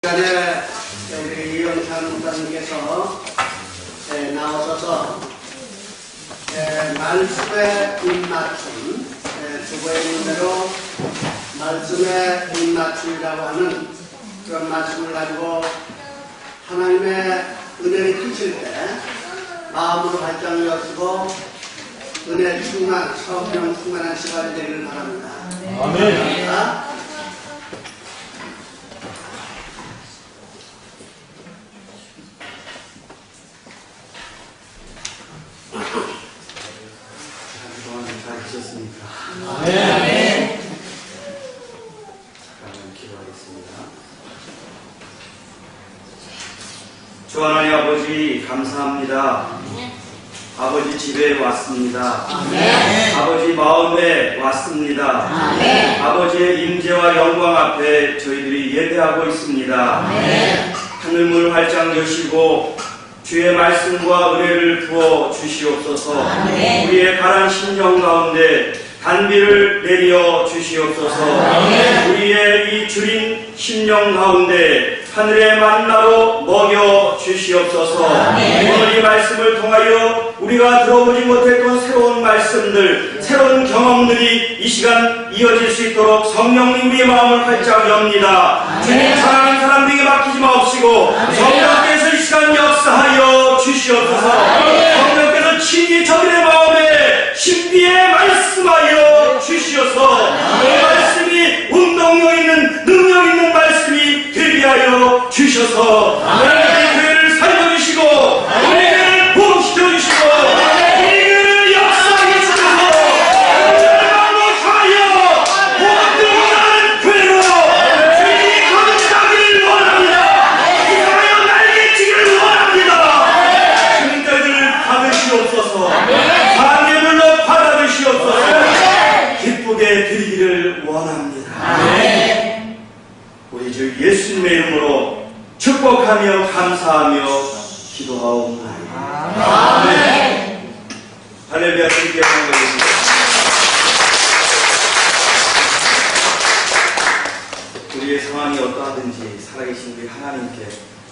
시간에 우리 이영찬 목사님께서 나오셔서 말씀의 입맞춤, 주보에 있는 대로 말씀의 입맞춤이라고 하는 그런 말씀을 가지고 하나님의 은혜를 끼칠 때 마음으로 발장을 여시고 은혜 충만, 성령 충만한 시간이 되기를 바랍니다. 아멘. 아멘. 잠깐만 기도하겠습니다. 주 하나님 아버지 감사합니다. 아버지 집에 왔습니다. 아버지 마음에 왔습니다. 아버지의 임재와 영광 앞에 저희들이 예배하고 있습니다. 하늘문 활짝 여시고 주의 말씀과 은혜를 부어 주시옵소서. 우리의 가난 심령 가운데 단비를 내려 주시옵소서. 우리의 이 주린 심령 가운데 하늘의 만나로 먹여 주시옵소서. 오늘 이 말씀을 통하여 우리가 들어보지 못했던 새로운 말씀들, 새로운 경험들이 이 시간 이어질 수 있도록 성령님 우리의 마음을 활짝 엽니다. 주님 사랑하는 사람들에게 맡기지 마옵시고 성령께서 이 시간 역사하여 주시옵소서. 성령께서 친히 저들의 마음에 신비에 말씀하여 주시옵소서. 이 말씀이 운동력 있는 능력 있는 말씀이 되게 하여 주셔서 우리의 교회를 살려주시고 우리를 부흥시켜주시고 우리를 역사하게 주셔서 행복하여 모든 교회로 주님이 거듭나기를 원합니다. 이사하여 날개치기를 원합니다. 주님들을 받으시옵소서. 반대물로 받아주시옵소서. 기쁘게 드리기를 원합니다. 우리 주 예수님의 이름으로 축복하며 감사하며 기도하옵나이다. 아멘. 할렐루야. 주님께 영광드립니다. 우리의 상황이 어떠하든지 살아계신 우리 하나님께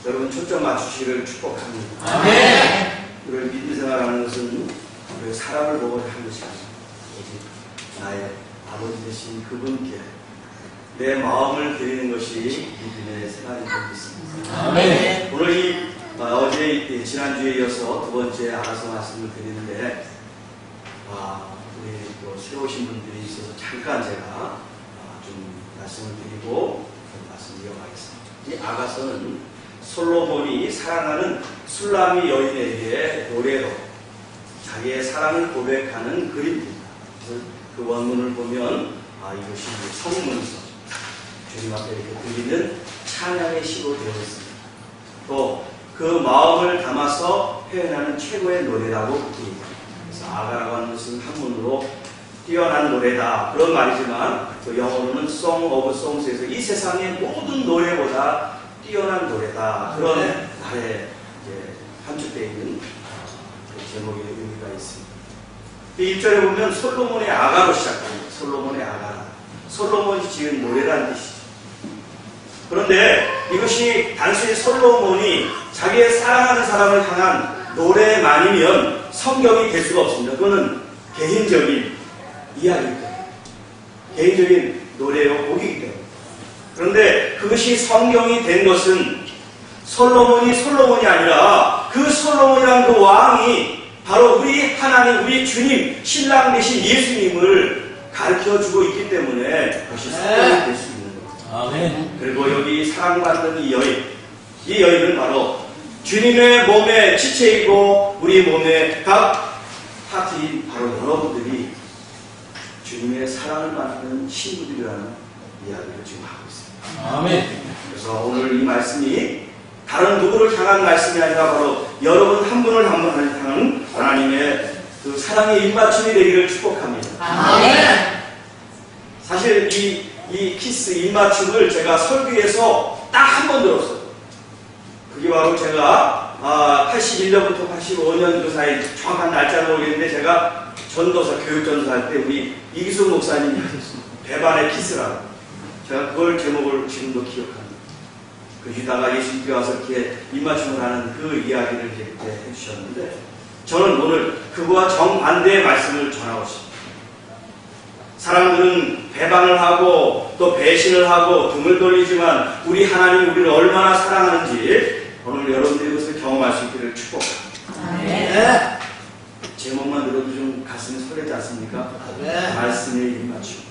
여러분 초점 맞추시기를 축복합니다. 아멘. 우리를 믿음 생활하는 것은 우리 사람을 보고 하는 것이 아니라 오직 나의 아버지 되신 그분께 내 마음을 드리는 것이 믿음의 생활이 되겠습니다. 아멘. 오늘 어제 지난주에 이어서 두 번째 알아서 말씀을 드리는데 우리 또 새로 오신 분들이 있어서 잠깐 제가 좀 말씀을 드리고 말씀 이어가겠습니다. 이 아가서는 솔로몬이 사랑하는 술람이 여인에게 노래로 자기의 사랑을 고백하는 그림입니다. 그래서 그 원문을 보면 이것이 성문서 주님 앞에 이렇게 들리는 찬양의 시로 되어 있습니다. 또 그 마음을 담아서 표현하는 최고의 노래라고 부릅니다. 그래서 아가라고 하는 것은 한문으로 뛰어난 노래다 그런 말이지만 또 영어로는 Song of Songs에서 이 세상의 모든 노래보다 뛰어난 노래다 그런 말에 함축되어 있는 제목의 의미가 있습니다. 1절에 보면 솔로몬의 아가로 시작합니다. 솔로몬의 아가라. 솔로몬이 지은 노래라는 뜻이죠. 그런데 이것이 단순히 솔로몬이 자기의 사랑하는 사람을 향한 노래만이면 성경이 될 수가 없습니다. 그거는 개인적인 이야기이기 때문에 개인적인 노래요 곡이기 때문에. 그런데 그것이 성경이 된 것은 솔로몬이 아니라 그 솔로몬이란 그 왕이 바로 우리 하나님, 우리 주님, 신랑 되신 예수님을 가르쳐주고 있기 때문에 그것이 성경이 될 수 있는 겁니다. 아멘. 그리고 여기 사랑받는 이 여인은 바로 주님의 몸의 지체이고 우리 몸의 각 파트인 바로 여러분들이 주님의 사랑을 받는 신부들이라는 이야기를 지금 하고 있습니다. 아멘. 그래서 오늘 이 말씀이 다른 누구를 향한 말씀이 아니라 바로 여러분 한 분을 한 분을 향한 하나님의 그 사랑의 입맞춤이 되기를 축복합니다. 아멘. 사실 이 키스 입맞춤을 제가 설교에서 딱 한 번 들었어요. 그게 바로 제가 81년부터 85년도 사이 정확한 날짜를 모르겠는데 제가 전도사, 교육전도사 할 때 우리 이기수 목사님이 하셨습니다. 배반의 키스라고. 제가 그걸 제목을 지금도 기억합니다. 그 유다가 예수님께 와서 이렇게 입맞춤을 하는 그 이야기를 이렇게 해주셨는데, 저는 오늘 그와 정반대의 말씀을 전하고 싶습니다. 사람들은 배반을 하고 또 배신을 하고 등을 돌리지만 우리 하나님이 우리를 얼마나 사랑하는지 오늘 여러분들이 그것을 경험할 수 있기를 축복합니다. 네. 제목만 들어도 좀 가슴이 설레지 않습니까? 네. 말씀의 입맞춤.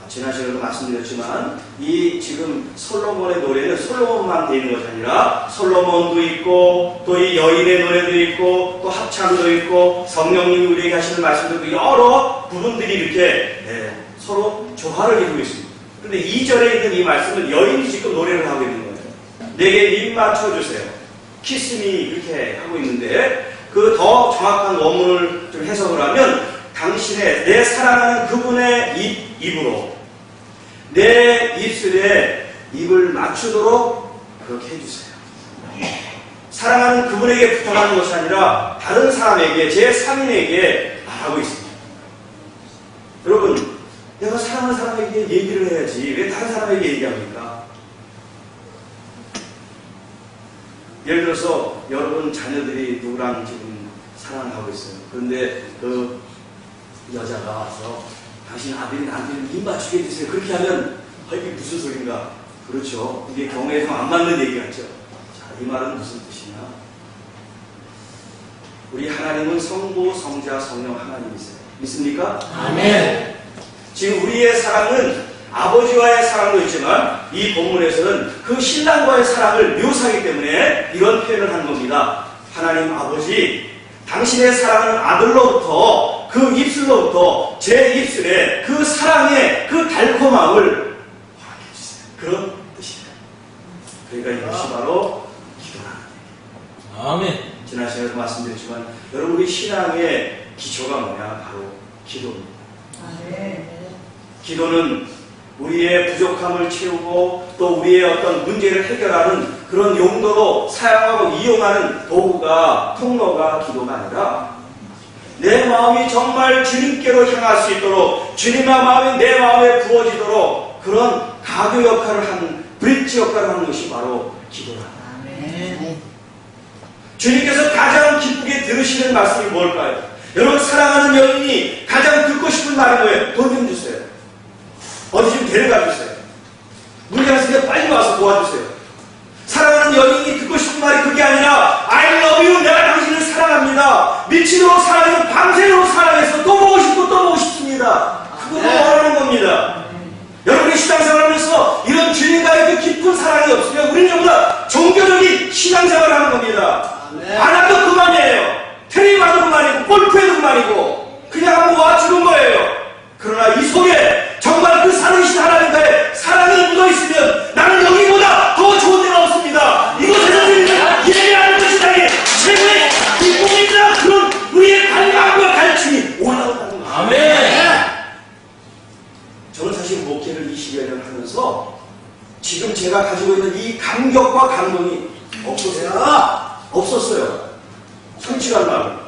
지난 시간에도 말씀드렸지만 이 지금 솔로몬의 노래는 솔로몬만 되어 있는 것이 아니라 솔로몬도 있고 또 이 여인의 노래도 있고 또 합창도 있고 성령님이 우리에게 하시는 말씀도 있고 여러 부분들이 이렇게 서로 조화를 이루고 있습니다. 그런데 2절에 있는 이 말씀은 여인이 지금 노래를 하고 있는 거예요. 내게 입 맞춰주세요. 키스미 이렇게 하고 있는데 그 더 정확한 원문을 좀 해석을 하면 당신의 내 사랑하는 그분의 입으로 내 입술에 입을 맞추도록 그렇게 해주세요. 사랑하는 그분에게 부탁하는 것이 아니라 다른 사람에게 제3인에게 말하고 있습니다. 여러분, 내가 사랑하는 사람에게 얘기를 해야지 왜 다른 사람에게 얘기합니까? 예를 들어서 여러분 자녀들이 누구랑 지금 사랑을 하고 있어요. 그런데 그 여자가 와서 당신 아들이 나한테 입 맞추게 해주세요. 그렇게 하면 이게 무슨 소린가? 그렇죠. 이게 경우에서 안 맞는 얘기 같죠. 자, 이 말은 무슨 뜻이냐? 우리 하나님은 성부, 성자, 성령 하나님이세요. 믿습니까? 아멘. 지금 우리의 사랑은 아버지와의 사랑도 있지만 이 본문에서는 그 신랑과의 사랑을 묘사하기 때문에 이런 표현을 한 겁니다. 하나님 아버지, 당신의 사랑은 아들로부터 그 입술로부터 제 입술에 그 사랑의 그 달콤함을 허락해주세요. 그런 뜻입니다. 그러니까 이것이 바로 기도라는 얘기예요. 아멘. 지난 시간에도 말씀드렸지만 여러분 우리 신앙의 기초가 뭐냐? 바로 기도입니다. 기도는 우리의 부족함을 채우고 또 우리의 어떤 문제를 해결하는 그런 용도로 사용하고 이용하는 도구가 통로가 기도가 아니라 내 마음이 정말 주님께로 향할 수 있도록 주님의 마음이 내 마음에 부어지도록 그런 가교 역할을 하는 브릿지 역할을 하는 것이 바로 기도다. 주님께서 가장 기쁘게 들으시는 말씀이 뭘까요? 여러분 사랑하는 여인이 가장 듣고 싶은 말이 뭐예요? 돈 좀 주세요. 어디 좀 데려가 주세요. 문제가 있으니까 빨리 와서 도와주세요. 사랑하는 여인이 듣고 싶은 말이 그게 아니라 I love you, 내가 당신을 사랑합니다. 미치도록 사랑해서 밤새도록 사랑해서 또 보고 싶고 또 보고 싶습니다. 그거 원하는 겁니다. 여러분이 신앙생활 하면서 이런 주님과의 그 깊은 사랑이 없으면 우리는 전부 다 종교적인 신앙생활을 하는 겁니다. 안 해도 그만이에요. 테레비 봐도 그만이고 골프해도 그만이고 그냥 한번 와주는 거예요. 그러나 이 속에 정말 그 살아계신 하나님과의 사랑이 묻어있으면 나는 여기보다 더 좋은 데가 없습니다. 이곳에서 우리는 예배하는 것이 나의 최고의 기쁨이다. 그런 우리의 갈망과 갈증이 올라온다는 겁니다. 아멘. 저는 사실 목회를 20여 년 하면서 지금 제가 가지고 있는 이 감격과 감동이 없었어요. 솔직한 마음.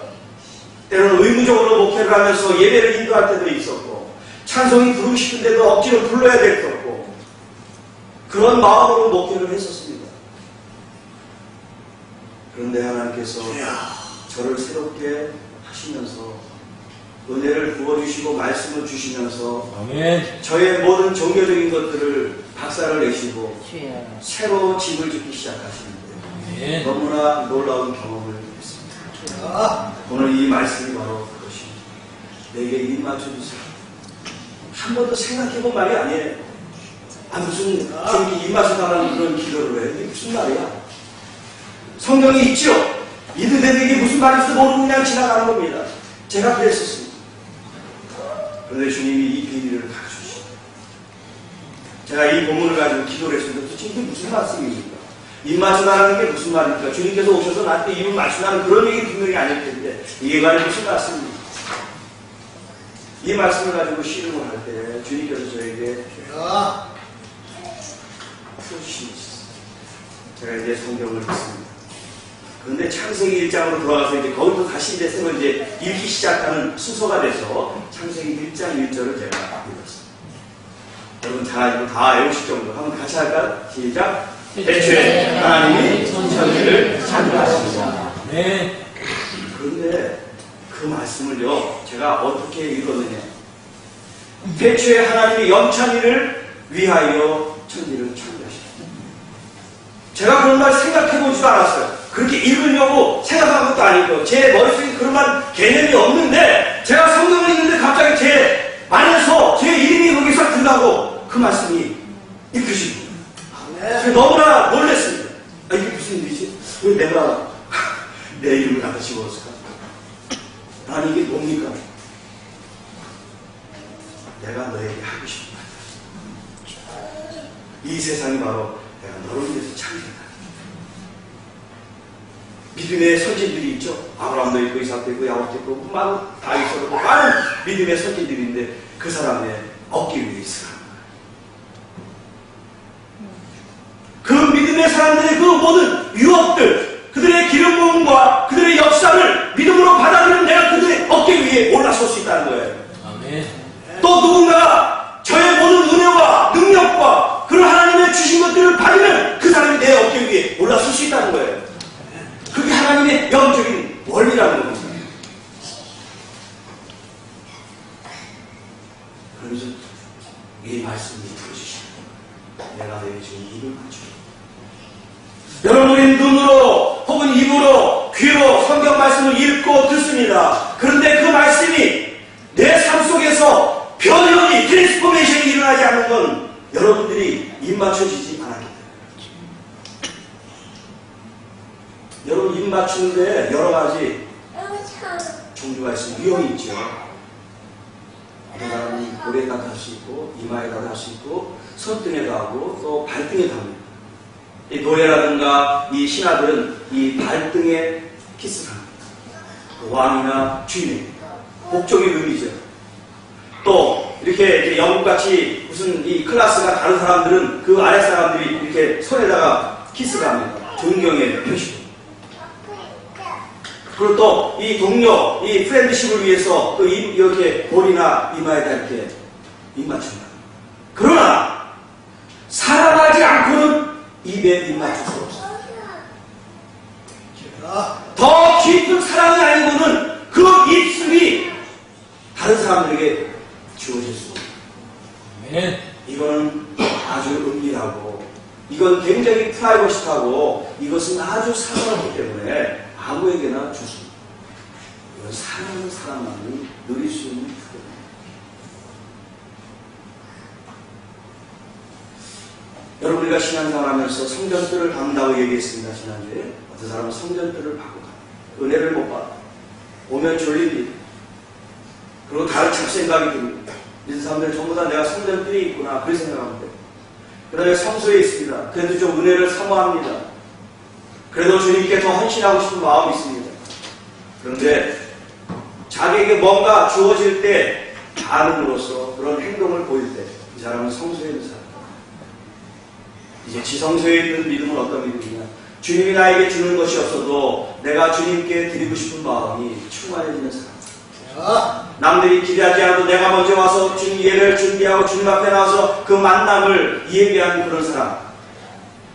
때로는 의무적으로 목회를 하면서 예배를 인도할 때도 있었고 찬송이 부르고 싶은데도 억지로 불러야 됐었고 그런 마음으로 목회를 했었습니다. 그런데 하나님께서 저를 새롭게 하시면서 은혜를 부어주시고 말씀을 주시면서 아멘. 저의 모든 종교적인 것들을 박살을 내시고 새로 집을 짓기 시작하시는데 아멘. 너무나 놀라운 경험을 했습니다. 오늘 이 말씀이 바로 그것입니다. 내게 입 맞춰주세요. 한 번도 생각해본 말이 아니에요. 무슨 저렇게 입 맞춰달라는 그런 기도를 해. 이게 무슨 말이야? 성경이 있죠? 이들에게 무슨 말인지도 모르고 그냥 지나가는 겁니다. 제가 그랬었습니다. 그런데 주님이 이 비밀을 가르쳐주십니다. 제가 이 본문을 가지고 기도를 했습니다. 도대체 이게 무슨 말씀입니까? 입 맞춰달라는 게 무슨 말입니까? 주님께서 오셔서 나한테 입을 맞추라는 그런 얘기 분명히 아닐 텐데 이게 과연 무슨 말씀입니까? 이 말씀을 가지고 씨름을 할 때 주님께서 저에게 풀어주신 것이 있어요. 제가 이제 성경을 읽습니다. 그런데 창세기 1장으로 돌아가서 이제 거기서 다시 이제 새로 이제 읽기 시작하는 순서가 돼서 창세기 1장 1절을 제가 읽었습니다. 여러분 잘 알고 다 외우실 정도로 한번 같이 할까요? 시작. 태초에 하나님이 천지를 창조하셨습니다. 네. 그런데 그 말씀을요, 제가 어떻게 읽었느냐. 태초에 하나님이 영찬이를 위하여 천지를 창조하셨습니다. 제가 그런 말 생각해보지도 않았어요. 그렇게 읽으려고 생각한 것도 아니고, 제 머릿속에 그런 말 개념이 없는데, 제가 성경을 읽는데 갑자기 제 안에서 제 이름이 거기서 들어가고, 그 말씀이 읽히신 거예요. 제가 너무나 놀랐습니다. 아, 이게 무슨 일이지? 왜 내가 내 이름을 갖다 집어넣었을까? 아니, 이게 뭡니까? 내가 너에게 하고 싶은 말. 이 세상이 바로 내가 너를 위해서 창조했다. 믿음의 선진들이 있죠. 아브라함도 있고 이삭도 있고 야곱도 있고 많은 다윗도 있고 많은 믿음의 선진들인데 그 사람의 얻기 위해 있으라. 그 믿음의 사람들의 그 모든 유업들, 그들의 기름 부음과 그들의 역사를 믿음으로 받아들이는 내가 그들의 얻기 위해 올라설 수 있다는 거예요. 아멘. 또 누군가가 저의 모든 은혜와 능력과 그런 하나님의 주신 것들을 받으면 그 사람이 내 얻기 위해 올라설 수 있다는 거예요. 그게 하나님의 영적인 원리라는 겁니다. 그러면서 이 말씀을 들어주시면 내가 너에게 지금 입을 맞추고 여러분이 눈으로 혹은 입으로 귀로 성경 말씀을 읽고 듣습니다. 그런데 그 말씀이 내 삶 속에서 변형이 트랜스포메이션이 일어나지 않는 건 여러분들이 입 맞춰지지 않았기 때문에. 여러분 입 맞추는데 여러 가지 종류가 있습니다. 유형이 있죠. 어떤 사람은 고래에다도 할 수 있고 이마에다도 할 수 있고 손등에도 하고 또 발등에도 합니다. 이 노예라든가 이 신하들은 이 발등에 키스를 합니다. 왕이나 주인에게 복종의 의미죠. 또 이렇게 영국같이 무슨 이 클래스가 다른 사람들은 그 아래 사람들이 이렇게 손에다가 키스를 합니다. 존경의 표시로. 그리고 또 이 동료, 이 프렌드십을 위해서 그 이렇게 볼이나 이마에다 이렇게 입 맞춘다. 그러나 사랑하지 않고는 입에 입 맞출 수 없어요. 더 깊은 사랑이 아니고는 그 입술이 다른 사람들에게 주어질 수 없어요. 아멘. 이건 아주 은밀하고 이건 굉장히 프라이버시하고 이것은 아주 사랑하기 때문에 아무에게나 주습니다. 이건 사랑하는 사람만이 누릴 수 있는 부분입니다. 여러분, 우리가 신앙생활 하면서 성전들을 받는다고 얘기했습니다. 지난주에 어떤 사람은 성전들을 받고 가요. 은혜를 못 받아. 오면 졸립니다. 그리고 다른 잡생각이 듭니다. 이 사람들은 전부 다 내가 성전들이 있구나 그렇게 생각합니다. 그 다음에 성소에 있습니다. 그래도 좀 은혜를 사모합니다. 그래도 주님께 더 헌신하고 싶은 마음이 있습니다. 그런데 자기에게 뭔가 주어질 때 반응으로서 그런 행동을 보일 때 이 사람은 성소에 있는 사람. 이제 지성소에 있는 믿음은 어떤 믿음이냐? 주님이 나에게 주는 것이 없어도 내가 주님께 드리고 싶은 마음이 충만해지는 사람. 남들이 기대하지 않아도 내가 먼저 와서 주님 예배를 준비하고 주님 앞에 나와서 그 만남을 예배하는 그런 사람.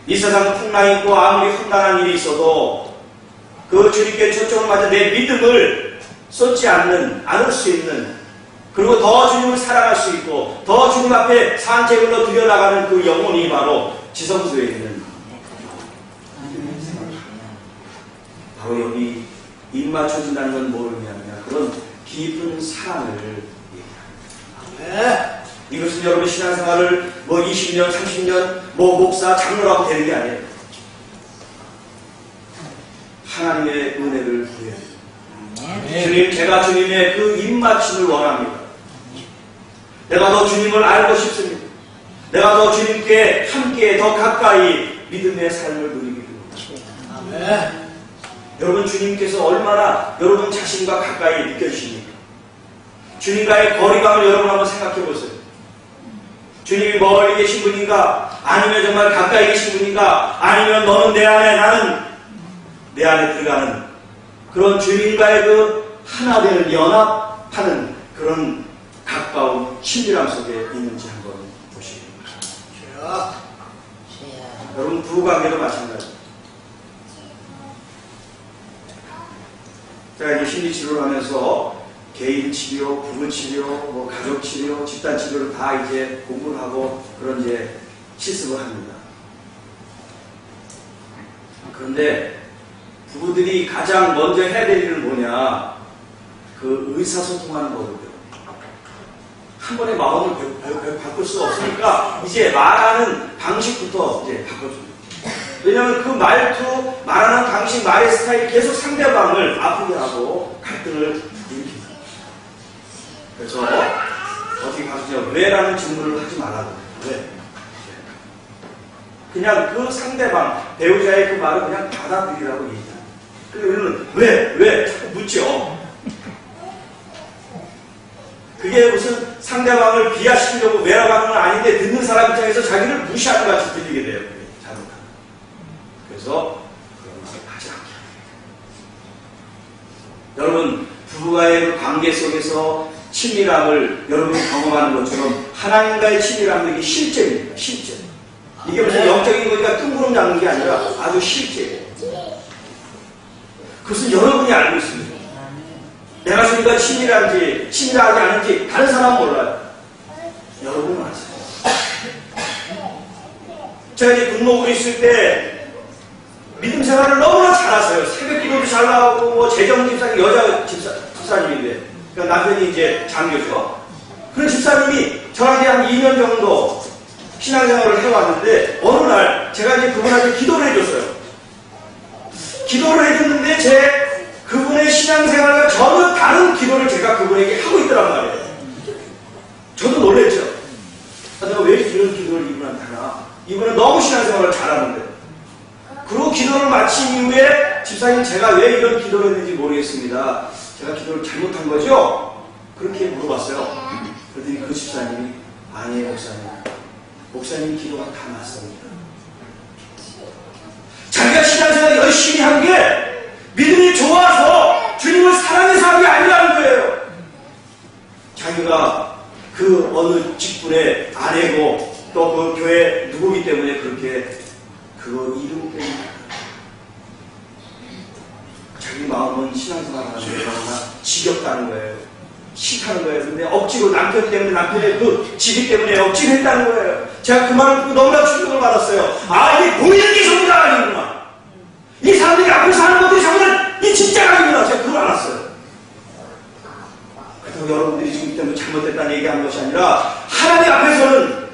이 세상 풍랑이 있고 아무리 험난한 일이 있어도 그 주님께 초점을 맞아 내 믿음을 쏟지 않을 수 있는, 그리고 더 주님을 사랑할 수 있고 더 주님 앞에 산책으로 들여나가는 그 영혼이 바로 지성소에 있는 바로 여기 입 맞춰진다는 건 뭘 의미하느냐? 그런 깊은 사랑을 얘기합니다. 이것은 여러분 신앙생활을 뭐 20년, 30년 뭐 목사, 장로라고 되는 게 아니에요. 하나님의 은혜를 구해야 돼요. 주님, 제가 주님의 그 입맞춤을 원합니다. 내가 더 주님을 알고 싶습니다. 내가 더 주님께 함께 더 가까이 믿음의 삶을 누리기를 원합니다. 여러분, 주님께서 얼마나 여러분 자신과 가까이 느껴지십니까? 주님과의 거리감을 여러분 한번 생각해 보세요. 주님이 멀리 계신 분인가? 아니면 정말 가까이 계신 분인가? 아니면 너는 내 안에, 나는 내 안에 들어가는 그런 주님과의 그 하나 되는 연합하는 그런 가까운 친밀함 속에 있는지 한번 보시겠습니다. 여러분 부부관계도 마찬가지입니다. 제가 이제 심리치료를 하면서 개인 치료, 부부 치료, 뭐 가족 치료, 집단 치료를 다 이제 공부를 하고 그런 이제 실습을 합니다. 그런데 부부들이 가장 먼저 해야 될 일은 뭐냐? 그 의사소통하는 거거든요. 한 번에 마음을 바꿀 수 없으니까 이제 말하는 방식부터 이제 바꿔줍니다. 왜냐하면 그 말투, 말하는 방식, 말의 스타일이 계속 상대방을 아프게 하고 갈등을 일으킵니다. 그래서 어떻게 가르쳐요? 왜라는 질문을 하지 말라고. 왜? 그냥 그 상대방, 배우자의 그 말을 그냥 받아들이라고 얘기합니다. 그래서 우리는 왜? 자꾸 묻죠. 그게 무슨 상대방을 비하시키려고 왜라고 하는 건 아닌데 듣는 사람 입장에서 자기를 무시하는 것 같이 들리게 돼요. 잘못하면. 그래서 그런 말을 하지 않게 합니다. 여러분, 부부와의 그 관계 속에서 친밀함을 여러분이 경험하는 것처럼 하나님과의 친밀함은 이게 실제입니다. 실제. 이게 무슨 영적인 거니까 뜬구름 잡는 게 아니라 아주 실제예요. 그것은 여러분이 알고 있습니다. 내가 주님과 친밀한지 친밀하지 않은지 다른 사람은 몰라요. 여러분은 아세요. 제가 이제 군목으로 있을 때 믿음 생활을 너무나 잘하세요. 새벽 기도도 잘 나오고 뭐 재정 집사님 여자 집사님인데 그러니까 남편이 이제 장교죠. 그런 집사님이 저한테 한 2년 정도 신앙생활을 해왔는데 어느 날 제가 이제 그분한테 기도를 해줬어요. 기도를 해줬는데 그분의 신앙생활과 전혀 다른 기도를 제가 그분에게 하고 있더란 말이에요. 저도 놀랬죠. 내가 왜 이런 기도를 이분한테 하나? 이분은 너무 신앙생활을 잘하는데. 그리고 기도를 마친 이후에 집사님 제가 왜 이런 기도를 했는지 모르겠습니다. 제가 기도를 잘못한 거죠? 그렇게 물어봤어요. 그랬더니 그 집사님이 아니에요 목사님 기도가 다 맞습니다. 자기가 신앙생활 열심히 한 게 믿음이 좋아서 주님을 사랑해서 한 게 아니라는 거예요. 자기가 그 어느 직분의 아내고 또 그 교회 누구기 때문에 그렇게 그거 이름 때문에 자기 마음은 신앙생활 하는 게 너무나 지겹다는 거예요. 싫다는 거예요. 근데 억지로 남편 때문에 남편의 그 지기 때문에 억지로 했다는 거예요. 제가 그 말을 듣고 너무나 충격을 받았어요. 아 이게 보이는 게 전부가 아니구나. 이 사람들이 앞으로 사는 것들이 정말 이 진짜가 아니구나. 제가 그걸 알았어요. 그래서 여러분들이 지금 때문에 잘못됐다는 얘기하는 것이 아니라 하나님 앞에서는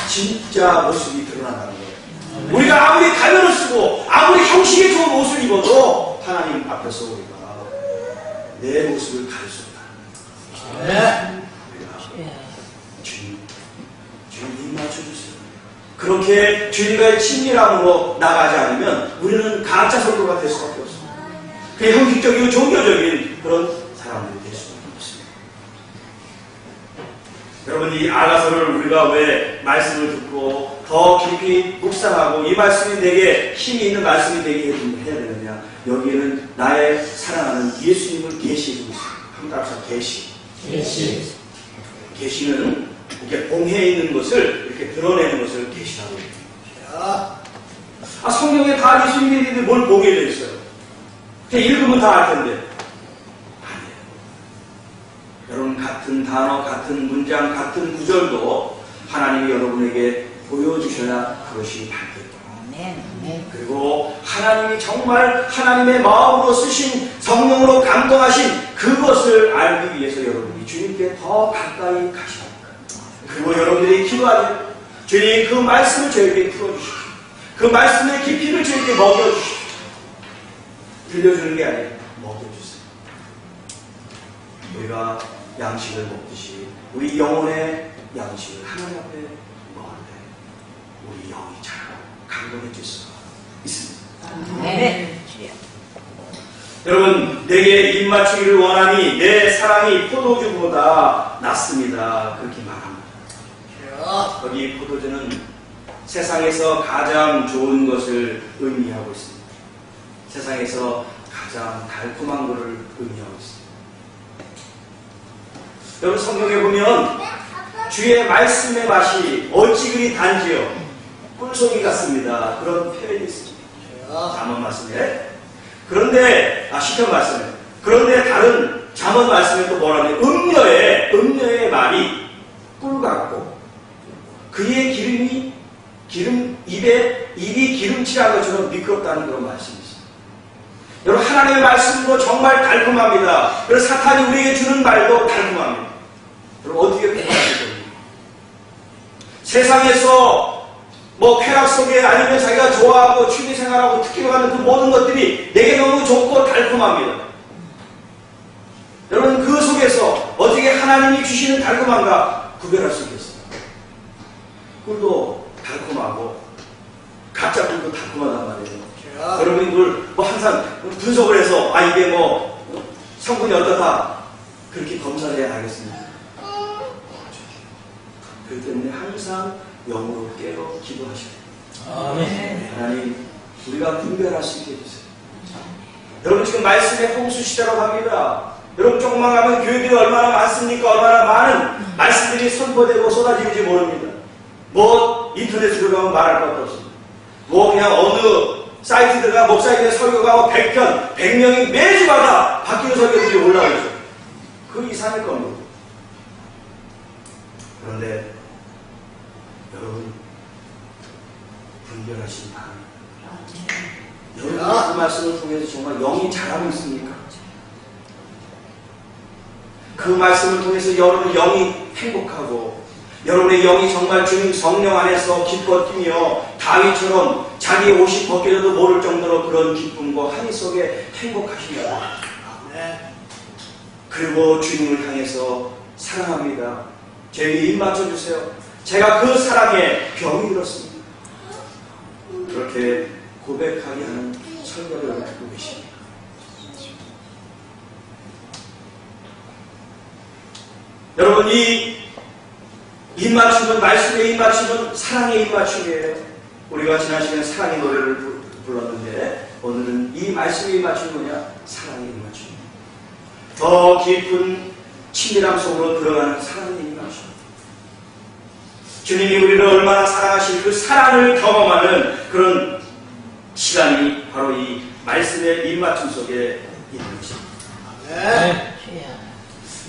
진짜 모습이 드러난다는 거예요. 우리가 아무리 가면을 쓰고 아무리 형식의 좋은 옷을 입어도 하나님 앞에서 우리가 내 모습을 가릴 수 없다. 네. 주님 입 맞춰주세요. 그렇게 주님과의 친밀함으로 나가지 않으면 우리는 가짜 성도가 될 수밖에 없습니다. 그냥 형식적이고 종교적인 그런 사람들이 될 수밖에 없습니다. 여러분 이 아가서를 우리가 왜 말씀을 듣고 더 깊이 묵상하고 이 말씀이 내게 힘이 있는 말씀이 되게 해야 되느냐. 여기에는 나의 사랑하는 예수님을 계시해주고 있습니다. 한번 따라서 계시. 계시는 이렇게 공회에 있는 것을 이렇게 드러내는 것을 계시라고 합니다. 성경에 다 예수님이 있는데 뭘 보게 되어 있어요? 그냥 읽으면 다 알 텐데. 아니에요. 여러분 같은 단어, 같은 문장, 같은 구절도 하나님이 여러분에게 보여주셔야 그것이 밝혀요. 그리고 하나님이 정말 하나님의 마음으로 쓰신 성령으로 감동하신 그것을 알기 위해서 여러분이 주님께 더 가까이 가셔야 합니다. 그리고 여러분들이 기도하죠. 주님 그 말씀을 저에게 풀어주십시오. 그 말씀의 깊이를 저에게 먹여주십시오. 들려주는 게 아니라 먹여주세요. 우리가 양식을 먹듯이 우리 영혼의 양식을 하나님 앞에 먹을 때 우리 영이 자라고 감동해질 수가 있습니다. 네. 여러분 내게 입맞추기를 원하니 내 사랑이 포도주보다 낫습니다. 그렇게 말합니다. 여기 포도주는 세상에서 가장 좋은 것을 의미하고 있습니다. 세상에서 가장 달콤한 것을 의미하고 있습니다. 여러분 성경에 보면 주의 말씀의 맛이 어찌 그리 단지요 꿀송이 같습니다. 그런 표현이 있습니다. 잠언 말씀에. 그런데 시편 말씀에. 그런데 다른 잠언 말씀에 또 뭐라면 음녀의 말이 꿀 같고 그의 입이 기름칠한 것처럼 미끄럽다는 그런 말씀이 있습니다. 여러분, 하나님의 말씀도 정말 달콤합니다. 그래서 사탄이 우리에게 주는 말도 달콤합니다. 여러분, 어떻게 구분하실 겁니까? 세상에서 쾌락 속에 아니면 자기가 좋아하고 취미생활하고 특기로 가는 그 모든 것들이 내게 너무 좋고 달콤합니다. 여러분, 그 속에서 어떻게 하나님이 주시는 달콤함과 구별할 수 있겠어요? 꿀도 달콤하고 가짜 꿀도 달콤하단 말이에요. 여러분, 이걸 항상 분석을 해서 이게 성분이 어떻다 그렇게 검사를 해야 알겠습니다. 그렇기 때문에 항상 영으로 깨어 기도하셔야 돼요. 아멘. 하나님, 우리가 분별할 수 있게 해주세요. 여러분, 지금 말씀의 홍수 시대라고 합니다. 여러분, 조금만 가면 교회들이 얼마나 많습니까? 얼마나 많은 말씀들이 선포되고 쏟아지는지 모릅니다. 인터넷에 들어가면 말할 것도 없습니다. 그냥 어느 사이트 들어가 목사님의 설교가 100편, 100명이 매주마다 바뀌는 설교들이 올라오죠. 그 이상일 겁니다. 그런데 여러분, 분별하시기 바랍니다. 여러분, 그 말씀을 통해서 정말 영이 자라고 있습니까? 그 말씀을 통해서 여러분 영이 행복하고 여러분의 영이 정말 주님 성령 안에서 기뻐 뛰며 다윗처럼 자기의 옷이 벗겨져도 모를 정도로 그런 기쁨과 한이 속에 행복하시려고. 그리고 주님을 향해서 사랑합니다. 저에게 입 맞춰주세요. 제가 그 사랑에 병이 들었습니다. 그렇게 고백하게 하는 설교를 듣고 계십니다. 여러분, 이 입맞춤은, 말씀의 입맞춤은 사랑의 입맞춤이에요. 우리가 지난 시간에 사랑의 노래를 불렀는데 오늘은 이 말씀의 입맞춤이 뭐냐? 사랑의 입맞춤입니다. 더 깊은 친밀함 속으로 들어가는 사랑의 입맞춤. 주님이 우리를 얼마나 사랑하신 그 사랑을 경험하는 그런 시간이 바로 이 말씀의 입맞춤 속에 있는 것입니다. 네.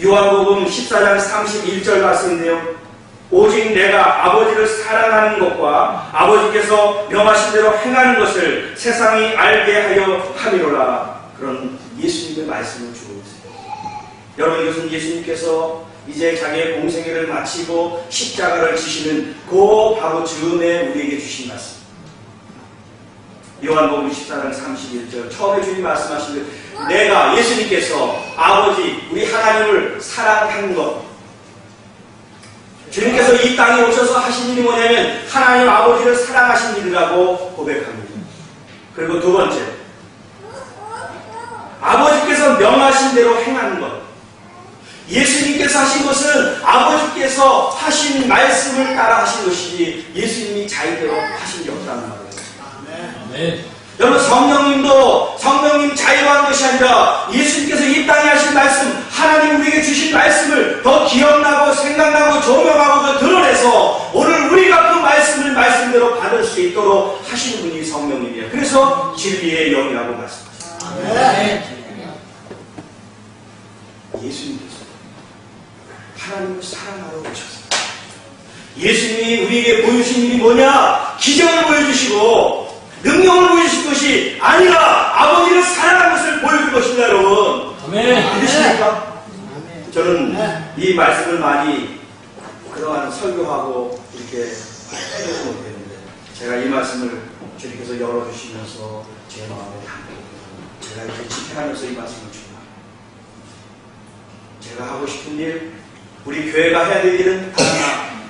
요한복음 14장 31절 말씀인데요. 오직 내가 아버지를 사랑하는 것과 아버지께서 명하신 대로 행하는 것을 세상이 알게 하려 함이로라. 그런 예수님의 말씀을 주고 있어요. 여러분, 이것은 예수님께서 이제 자기의 공생애를 마치고 십자가를 지시는 그 바로 즈음에 우리에게 주신 말씀. 요한복음 14장 31절 처음에 주님 말씀하신 내가 예수님께서 아버지 우리 하나님을 사랑한 것, 주님께서 이 땅에 오셔서 하신 일이 뭐냐면 하나님 아버지를 사랑하신 일이라고 고백합니다. 그리고 두 번째, 아버지께서 명하신 대로 행하는 것. 예수님께서 하신 것은 아버지께서 하신 말씀을 따라 하신 것이지 예수님이 자기대로 하신 게 없다는 말이에요. 아멘. 여러분, 성령님 자유한 것이 아니라 예수님께서 이 땅에 하신 말씀, 하나님 우리에게 주신 말씀을 더 기억나고 생각나고 조명하고 더 드러내서 오늘 우리가 그 말씀을 말씀대로 받을 수 있도록 하시는 분이 성령님이에요. 그래서 진리의 영이라고 말씀하십니다. 아멘. 예수님께서 하나님을 사랑하러 오셨어요. 예수님이 우리에게 보여주신 일이 뭐냐? 기적을 보여주시고 능력을 보여주신 것이 아니라 아버지를 사랑하는 것을 보여줄 것입니다. 여러분, 아멘. 믿으십니까? 저는 이 말씀을 많이 그동안 설교하고 이렇게 해보지 못했는데 제가 이 말씀을 주님께서 열어주시면서 제 마음에 담고 제가 이렇게 집회하면서 이 말씀을 주고 제가 하고 싶은 일, 우리 교회가 해야 될 일은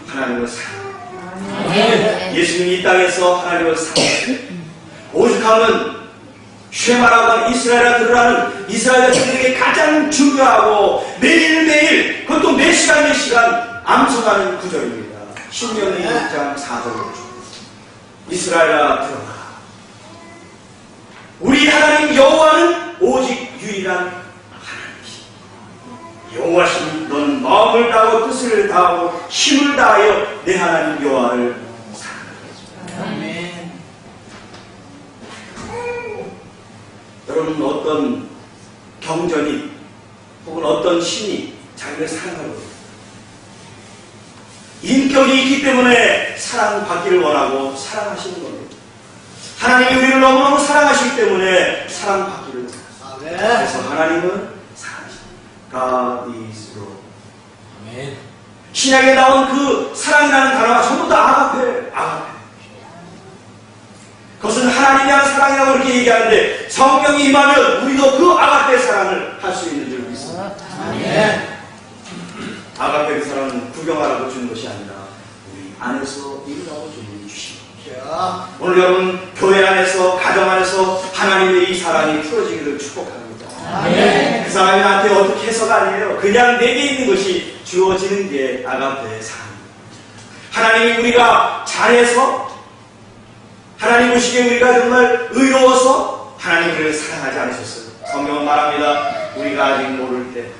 하나님을 사랑합니다. 예수님이 이 땅에서 하나님을 사랑합니다. 오죽하면 쉐마라고 하는 이스라엘에 들어가는 이스라엘 자들에게 가장 중요하고 매일매일 그것도 몇 시간 암송하는 구절입니다. 신명기 6장 4절로 이스라엘아 들어라. 우리 하나님 여호와는 오직 유일한 하나님이십니다. 여호와시니 넌 마음을 다하고 뜻을 다하고 힘을 다하여 내 하나님 여호와를 사랑하라. 아멘. 여러분, 어떤 경전이 혹은 어떤 신이 자기를 사랑하고 인격이 있기 때문에 사랑받기를 원하고 사랑하시는 겁니다. 하나님이 우리를 너무너무 사랑하시기 때문에 사랑받기를 원합니다. 그래서 하나님은 사랑하십니다. God is love. 아멘. 신약에 나온 그 사랑이라는 단어가 전부 다 아가페. 그것은 하나님에 대한 사랑이라고 그렇게 얘기하는데 성경이 임하면 우리도 그 아가페 사랑을 할 수 있는 줄 믿습니다. 아멘. 아가페 그 사랑은 구경하라고 주는 것이 아니라 우리 안에서 일어나고 주십니다. 오늘 여러분 교회 안에서 가정 안에서 하나님의 이 사랑이 풀어지기를 축복합니다. 아멘. 그 사랑이 나한테 어떻게 해서가 아니에요. 그냥 내게 있는 것이 주어지는 게 아가페의 사랑입니다. 하나님이 우리가 잘해서 하나님 보시기에 우리가 정말 의로워서 하나님 우리를 사랑하지 않으셨어요. 성경은 말합니다. 우리가 아직 모를 때,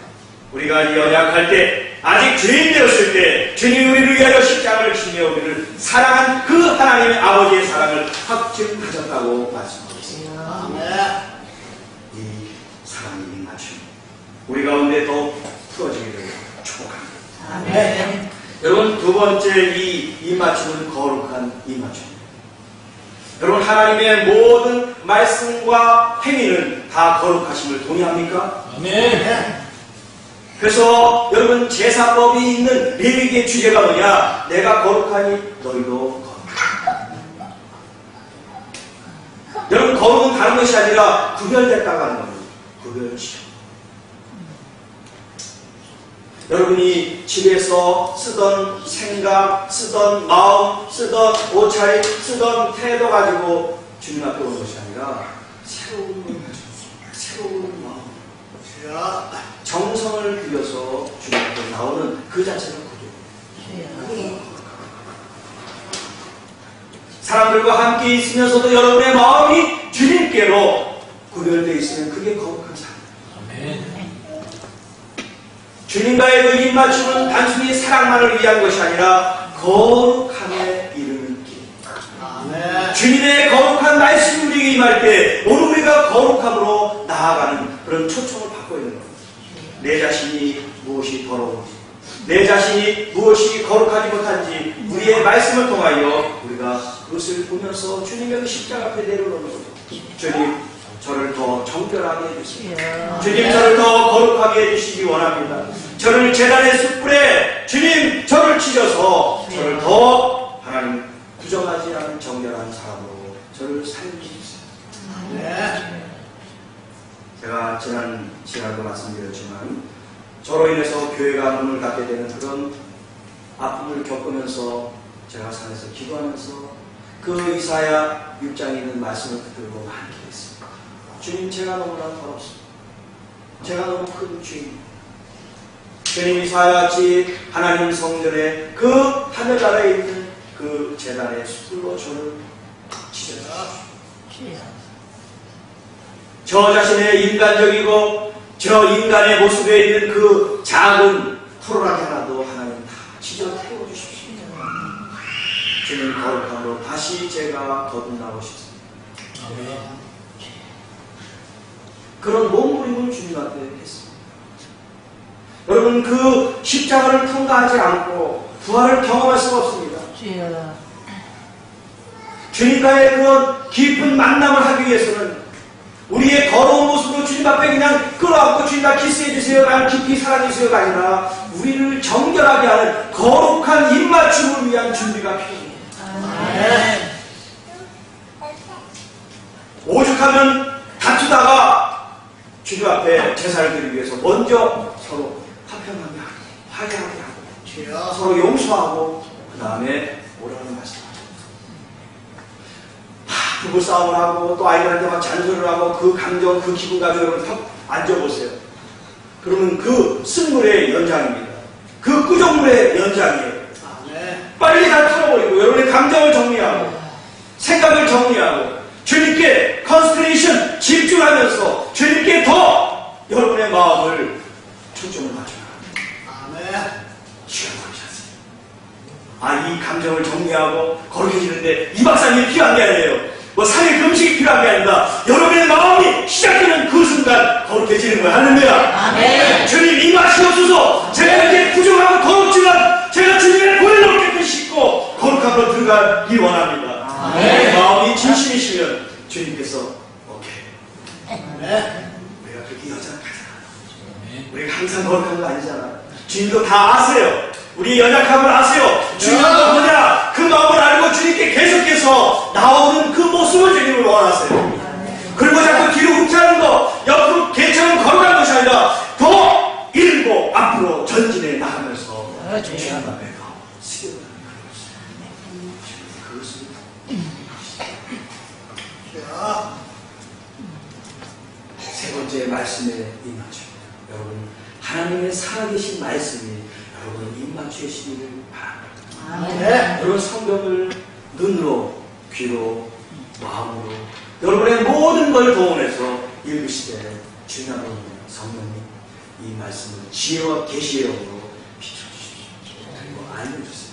우리가 아직 연약할 때, 아직 죄인 되었을 때 주님이 우리를 위하여 십자가를 지며 우리를 사랑한 그 하나님의 아버지의 사랑을 확증하셨다고 말씀하고 있습니다. 이 사랑이 입맞춤 우리 가운데 더 풀어지기를 축복합니다. 아멘. 여러분, 두 번째 이 입맞춤은 거룩한 입맞춤입니다. 여러분, 하나님의 모든 말씀과 행위는 다 거룩하심을 동의합니까? 아멘. 그래서 여러분, 제사법이 있는 레위기의 주제가 뭐냐? 내가 거룩하니 너희도 거룩하라. 여러분, 거룩은 다른 것이 아니라 구별됐다고 하는 겁니다. 구별시켜. 여러분이 집에서 쓰던 생각, 쓰던 마음, 쓰던 옷차림, 쓰던 태도 가지고 주님 앞에 오는 것이 아니라 새로운 마음, 정성을 들여서 주님 앞에 나오는 그 자체가 구조. 사람들과 함께 있으면서도 여러분의 마음이 주님께로 구별되어 있으면 그게 거룩한 삶입니다. 아멘. 주님과의 그 입맞춤은 단순히 사랑만을 위한 것이 아니라 거룩함에 이르는 길. 주님의 거룩한 말씀이 우리에게 임할 때 오늘 우리가 거룩함으로 나아가는 그런 초청을 받고 있는 겁니다. 내 자신이 무엇이 더러운지, 내 자신이 무엇이 거룩하지 못한지 우리의 말씀을 통하여 우리가 그것을 보면서 주님의 그 십자가 앞에 내려놓는 겁니다. 주님, 저를 더 정결하게 해주시고 주님, 저를 더 거룩하게 해주시기 원합니다. 저를 제단의 숯불에 주님, 저를 치셔서 저를 더 하나님 부정하지 않은 정결한 사람으로 저를 살려주십시오. 제가 지난 시간에도 말씀드렸지만 저로 인해서 교회가 문을 닫게 되는 그런 아픔을 겪으면서 제가 산에서 기도하면서 그 이사야 6장에 있는 말씀을 붙들고 많이 기도했습니다. 주님, 제가 너무나 더럽습니다. 제가 너무 큰 죄입니다. 주님, 이사야같이 하나님 성전에 그 하늘 아래에 있는 그 제단의 숯불로 저를 치셔주십시오. 저 자신의 인간적이고 저 인간의 모습에 있는 그 작은 토로라기 하나도 하나님 다 찢어 태워주십시오. 주님, 거룩함으로 다시 제가 거듭나고 싶습니다. 아멘. 그런 몸부림을 주님 앞에 했습니다. 여러분, 그 십자가를 통과하지 않고 부활을 경험할 수가 없습니다. 주님과의 그런 깊은 만남을 하기 위해서는 우리의 더러운 모습으로 주님 앞에 그냥 끌어안고 주님 나 키스해주세요, 나를 깊이 사랑해주세요가 아니라 우리를 정결하게 하는 거룩한 입맞춤을 위한 준비가 필요합니다. 아멘. 오죽하면 다투다가 주님 앞에 제사를 드리기 위해서 먼저 서로 화평하게 하고 화해하게 하고 서로 용서하고 그 다음에 오라는 말씀을 부부싸움을 하고 또 아이들한테 막 잔소리를 하고 그 감정, 그 기분 가지고 여러분 탁 앉아보세요. 그러면 그 쓴물의 연장입니다. 그 꾸정물의 연장이에요. 빨리 다 털어버리고 여러분의 감정을 정리하고 생각을 정리하고 주님께 컨스트레이션 집중하면서 주님께 더 여러분의 마음을 초점을 맞춰요. 시간 걸리셨어요. 이 감정을 정리하고 거룩해지는데 2박 3일이 필요한 게 아니에요. 뭐 3일 금식이 필요한 게 아닙니다. 여러분의 마음이 시작되는 그 순간 거룩해지는 거예요. 할렐루야. 아멘. 주님 임하시옵소서. 제가 이렇게 부족하고 더럽지만 제가 주님의 보혈로 깨끗이 씻고 거룩함으로 들어가기 원합니다. 아멘. 마음이 진심이시면 주님께서 오케이. 우리가 그렇게 연약하잖아. 우리가 항상 거룩한 거 아니잖아. 주님도 다 아세요. 우리 연약함을 아세요. 주님도 뭐냐 그 마음을 알고 주님께 계속해서 나오는 그 모습을 주님을 원하세요. 그리고 자꾸 뒤로 흡차하는 거, 옆으로 개처럼 걸어가는 것이 아니라 더 일고 앞으로 전진해 나가면서 주님 앞에 더 쓰여가는 그것을 세 번째 말씀에 임하십니다. 여러분 하나님의 살아계신 말씀이 여러분 입맞추시기를 바랍니다. 여러분 성경을 눈으로, 귀로, 마음으로 여러분의 모든 걸 동원해서 읽으시되 주님 성령님 이 말씀을 지혜와 계시의 영으로 비춰주십시오. 그리고 알려주세요.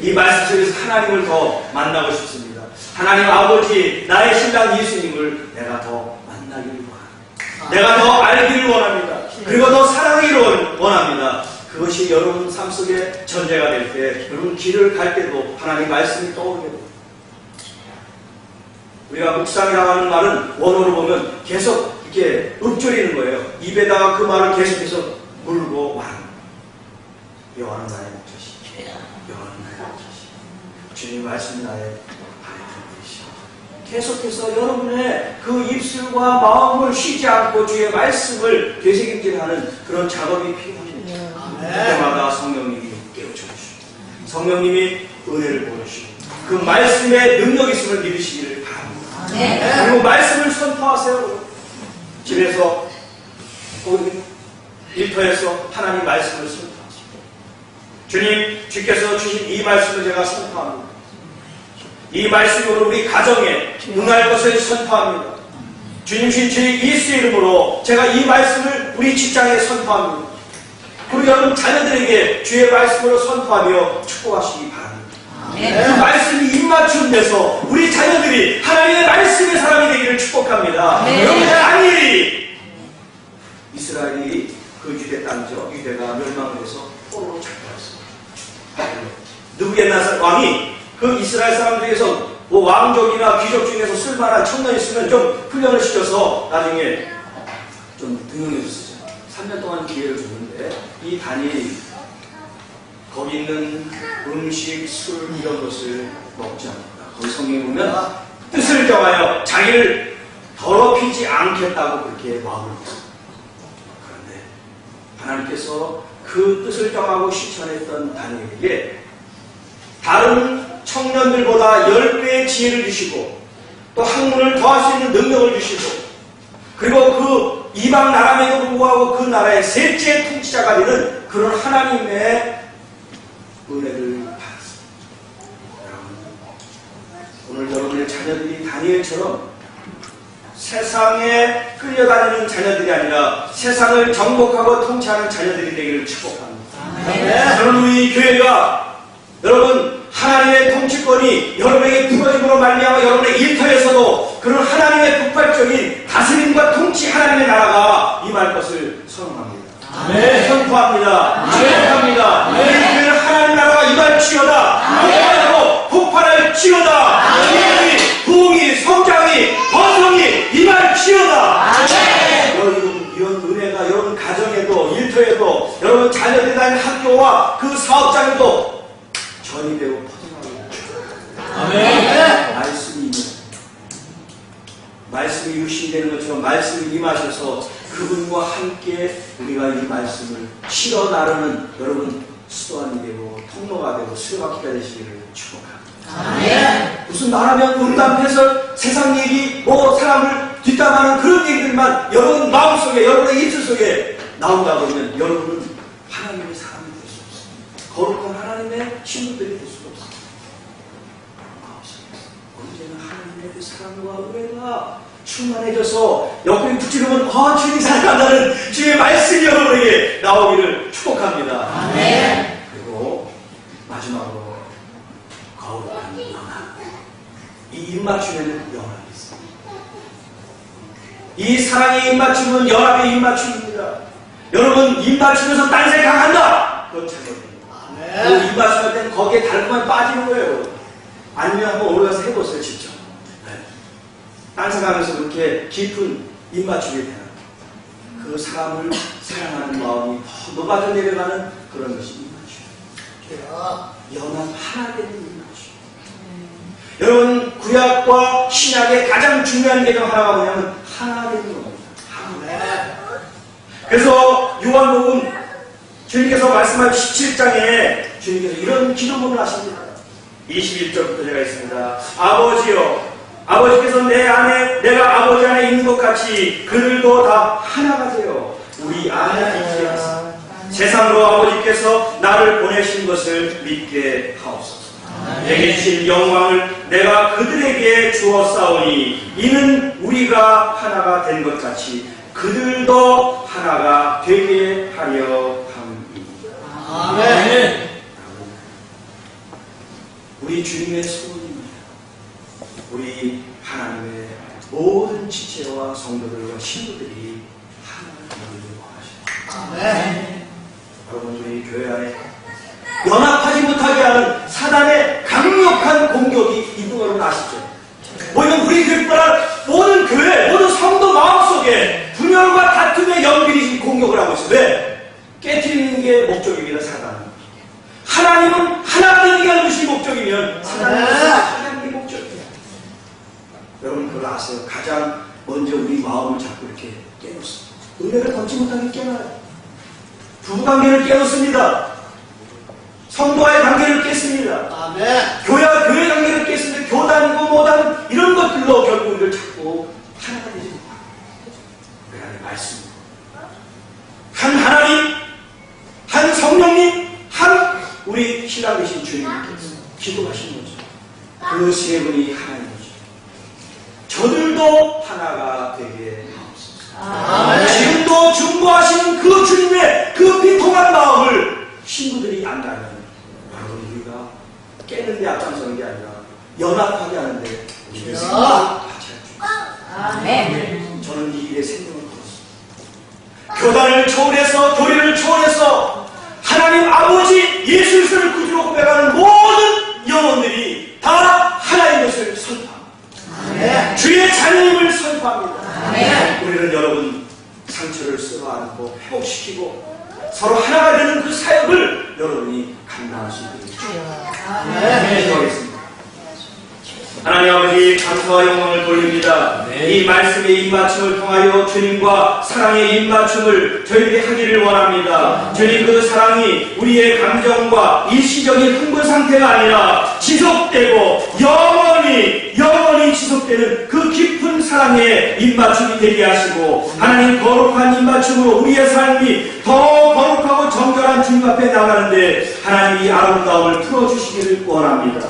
이 말씀 속에서 하나님을 더 만나고 싶습니다. 하나님 아버지 나의 신랑 예수님을 내가 더 만나기를 원합니다. 내가 더 알기를 원합니다. 그리고 더 사랑하기를 원합니다. 그것이 여러분 삶 속에 전제가 될 때 여러분 길을 갈 때도 하나님 말씀이 떠오르게 됩니다. 우리가 묵상이라고 하는 말은 원어로 보면 계속 이렇게 읊조리는 거예요. 입에다가 그 말을 계속해서 물고 말합니다. 여호와는 나의 목자시, 여호와는 나의 목자시. 주님 말씀이 나의 바위이시오. 계속해서 여러분의 그 입술과 마음을 쉬지 않고 주의 말씀을 되새김질하는 그런 작업이 필요합니다. 그때마다 성령님이 깨우쳐주시고 성령님이 은혜를 보여주시고 그 말씀에 능력이 있음을 믿으시기를 바랍니다. 그리고 말씀을 선포하세요. 집에서 일터에서 하나님 말씀을 선포하세요. 주님 주께서 주신 이 말씀을 제가 선포합니다. 이 말씀으로 우리 가정에 응할 것을 선포합니다. 주님 주신 예수의 이름으로 제가 이 말씀을 우리 직장에 선포합니다. 그리고 여러분 자녀들에게 주의 말씀으로 선포하며 축복하시기 바랍니다. 그 말씀이 입맞춤 돼서 우리 자녀들이 하나님의 말씀의 사람이 되기를 축복합니다. 여러분 다니엘이 이스라엘이 그 유대 땅이죠. 유대가 멸망을 해서 포로로 잡혀왔습니다. 느부갓네살 왕이 그 이스라엘 사람들 중에서 뭐 왕족이나 귀족 중에서 쓸만한 청년이 있으면 좀 훈련을 시켜서 나중에 좀 등용해 줬었죠. 3년 동안 기회를 줬는데 이 다니엘이 거기 있는 음식, 술 이런 것을 먹지 않는다. 거기 성경에 보면 뜻을 정하여 자기를 더럽히지 않겠다고 그렇게 마음을 먹습니다. 그런데 하나님께서 그 뜻을 정하고 실천했던 다니엘에게 다른 청년들보다 10배의 지혜를 주시고 또 학문을 더할 수 있는 능력을 주시고 그리고 그 이방 나라에도 불구하고 그 나라의 셋째 통치자가 되는 그런 하나님의 은혜를 받았습니다. 여러분, 오늘 여러분의 자녀들이 다니엘처럼 세상에 끌려다니는 자녀들이 아니라 세상을 정복하고 통치하는 자녀들이 되기를 축복합니다. 여러분 우리 교회가 여러분 하나님의 통치권이 여러분에게 부어짐으로 말미암아 여러분의 일터에서도 그런 하나님의 폭발적인 다스림과 통치 하나님의 나라가 임할 것을 선언합니다. 선포합니다. 축복합니다. 우리 교회는 하나님 나라가 임할지어다. 폭발할지어다. 부흥이 성장이 번성이 임할지어다. 여러분 이런 은혜가 여러분 가정에도 일터에도 여러분 자녀들이 다니는 학교와 그 사업장에도 전이되고 퍼져나갑니다. 말씀이 유신되는 것처럼 말씀이 임하셔서 그분과 함께 우리가 이 말씀을 실어 나르는 여러분 수도원이 되고 통로가 되고 수레바퀴가 되시기를 축복합니다. 무슨 말하면 음담해서 세상 얘기 뭐 사람을 뒷담하는 그런 얘기들만 여러분 마음속에 여러분의 입술 속에 나온다 그러면 여러분은 하나님의 사람이 될 수 없습니다. 거룩한 하나님의 친구들이 될 수 없습니다. 언제나 하나님의 그 사랑과 은혜가 충만해져서 옆구리 붙이면 주님 사랑한다는 주의 말씀이 여러분에게 나오기를 축복합니다. 그리고 마지막으로 거룩한 연합. 이 입맞춤에는 연합이 있습니다. 이 사랑의 입맞춤은 연합의 입맞춤입니다. 여러분 입맞춤에서 딴 생각한다. 그건 잘못입니다. 그 입맞춤할 때는 거기에 달콤함이 빠지는 거예요. 아니면 한번 올라가서 해보세요 직접. 딴 생각하면서 그렇게 깊은 입맞춤이 되는 그 사람을 사랑하는 마음이 더 높아져 내려가는 그런 것이 입맞춤. 연합 하나 되는 입맞춤. 여러분 구약과 신약의 가장 중요한 개념 하나가 뭐냐면 하나 되는 겁니다. 하나. 그래서 요한복음 주님께서 말씀하신 17장에 주님께서 이런 기도문을 하십니다. 21절부터 제가 있습니다. 아버지여, 아버지께서 내 안에 내가 아버지 안에 있는 것 같이 그들도 다 하나가 되어 우리 안에 있게 하소서. 세상으로 아버지께서 나를 보내신 것을 믿게 하옵소서. 내게 주신 영광을 내가 그들에게 주었사오니 이는 우리가 하나가 된 것 같이 그들도 하나가 되게 하려 함이니라. 아멘. 우리 주님의 소원입니다. 우리 하나님의 모든 지체와 성도들과 신부들이 하나가 되기를 원하십니다. 여러분 우리 교회 안에 연합하지 못하게 하는 사단의 강력한 공격이 있는 걸 아시죠? 뭐냐면 우리 교회뿐만 모든 교회, 모든 성도 마음속에 분열과 다툼의 연필이 공격을 하고 있어요. 왜? 깨트리는 게 목적입니다. 사단은. 하나님은 하나 되게 하는 것이 목적이면 사단은 하나님의 목적이에요. 여러분 그걸 아세요? 가장 먼저 우리 마음을 자꾸 이렇게 깨놓습니다. 은혜를 받지 못하게 깨놔요. 부부관계를 깨놓습니다. 성도와의 관계를 깼습니다. 교회와 교회 관계를 깼습니다. 교단이고 뭐단 이런 것들로 결국 우리를 자꾸 하나가 되지 못합니다. 우리 안에 말씀. 한 하나님, 한 성령님, 한 우리 신랑 되신 주님께서 기도하신 거죠. 그 세 분이 하나인 거죠. 저들도 하나가 되게 하옵소서. 지금도 중보하시는 그 주님의 그 비통한 마음을 신부들이 안다면 여러분 우리가 깨는 데 앞장서는 게 아니라 연합하게 하는데 우리가 같이 할수 저는 이 일에 생명을 걸었습니다. 교단을 초월해서 교리를 초월해서 하나님 아버지 예수 그리스도를 구주로 고백하는 모든 영혼들이 다 하나인 것을 선포합니다. 주의 자녀임을 선포합니다. 우리는 여러분 상처를 쓸어 안고 회복시키고 서로 하나가 되는 그 사역을 여러분이 감당할 수 있도록 기도하겠습니다. 하나님 아버지 감사와 영광을 돌립니다. 이 말씀의 입맞춤을 통하여 주님과 사랑의 입맞춤을 저희들이 하기를 원합니다. 주님 그 사랑이 우리의 감정과 일시적인 흥분 상태가 아니라 지속되고 영원히 지속되는 그 깊은 사랑의 입맞춤이 되게 하시고 하나님 거룩한 입맞춤으로 우리의 삶이 더 거룩하고 정결한 주님 앞에 나가는데 하나님 이 아름다움을 풀어주시기를 원합니다.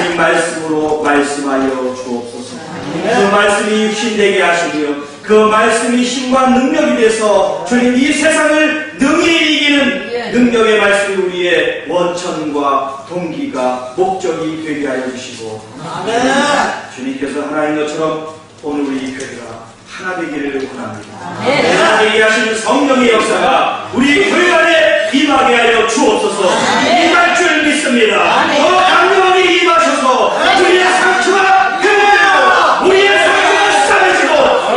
주님 말씀으로 말씀하여 주옵소서. 그 말씀이 육신되게 하시며 그 말씀이 힘과 능력이 돼서 주님 이 세상을 능히 이기는 능력의 말씀이 우리의 원천과 동기가 목적이 되게 하여 주시고 주님께서 하나인 것처럼 오늘 우리 교회가 하나 되기를 원합니다. 하나 되게 하시는 성령의 역사가 우리 교회 안에 임하게 하여 주옵소서. 임할 줄 믿습니다. 더 강력하게 임하셔서 우리의 상처가 회복되고 우리의 상처가 싸매지고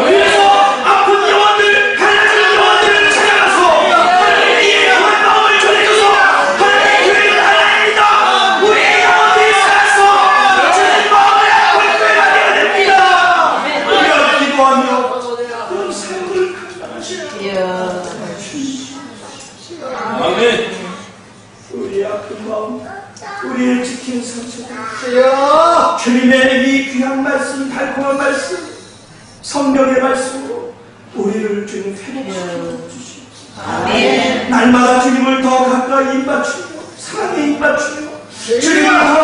그래서 아픈 영혼들 갈라지는 영혼들을 찾아가서 하나님의 영원한 마음을 전해줘서 하나님의 교회는 하나입니다. 우리의 영혼들이 살아서 주님 마음을 아픈 교회가 되어야 됩니다. 우리가 기도하며 그 사역을 감당하시라. 아멘. 우리의 아픈 마음, 우리를 지키는 상처들, 주님의 이 귀한 말씀, 달콤한 말씀, 성령의 말씀으로 우리를 주님 회복시켜 주시옵소서. 날마다 주님을 더 가까이 입맞추며 사랑에 입맞추며 주님을 더